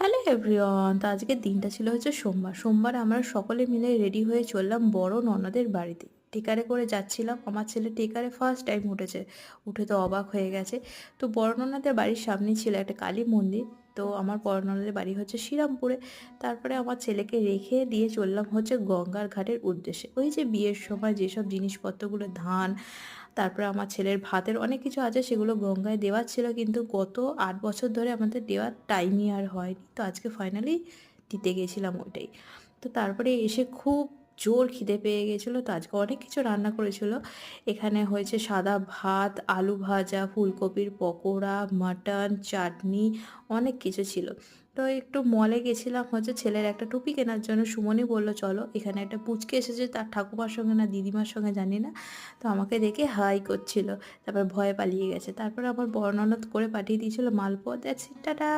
Hello everyone, তো আজকের দিনটা ছিল হচ্ছে সোমবার। সোমবার আমরা সকলে মিলে রেডি হয়ে চললাম বড় ননদের বাড়িতে। টেকারে করে যাচ্ছিলাম। আমার ছেলে টেকারে ফার্স্ট টাইম উঠেছে। উঠে তো অবাক হয়ে গেছে। তো বড় ননদের বাড়ির সামনেই ছিল একটা কালী মন্দির। তো আমার বড় ননদের বাড়ি হচ্ছে শ্রীরামপুরে। তারপরে আমার ছেলেকে রেখে দিয়ে চললাম হচ্ছে গঙ্গার ঘাটের উদ্দেশ্যে। ওই যে বিয়ের সময় যেসব জিনিসপত্রগুলো ধান, তারপরে আমার ছেলের ভাতের অনেক কিছু আছে, সেগুলো গঙ্গায় দেওয়ার ছিল, কিন্তু গত ৮ বছর ধরে আমাদের দেওয়ার টাইমই আর হয়নি। তো আজকে ফাইনালি দিতে গেছিলাম ওইটাই। তো তারপরে এসে খুব জোর খিদে পেয়ে গেছিলো। তো আজকে অনেক কিছু রান্না করেছিল। এখানে হয়েছে সাদা ভাত, আলু ভাজা, ফুলকপির পকোড়া, মাটন, চাটনি, অনেক কিছু ছিল। তো একটু মলে গেছিলাম হচ্ছে ছেলের একটা টুপি কেনার জন্য। সুমনই বলল চলো, এখানে একটা পুচকে এসেছে, তার ঠাকুমার সঙ্গে না দিদিমার সঙ্গে জানি না। তো আমাকে দেখে হাই করছিল। তারপর ভয়ে পালিয়ে গেছে। তারপর আবার বড় ননদ করে পাঠিয়ে দিয়েছিল মালপোয়া। That's it, tata.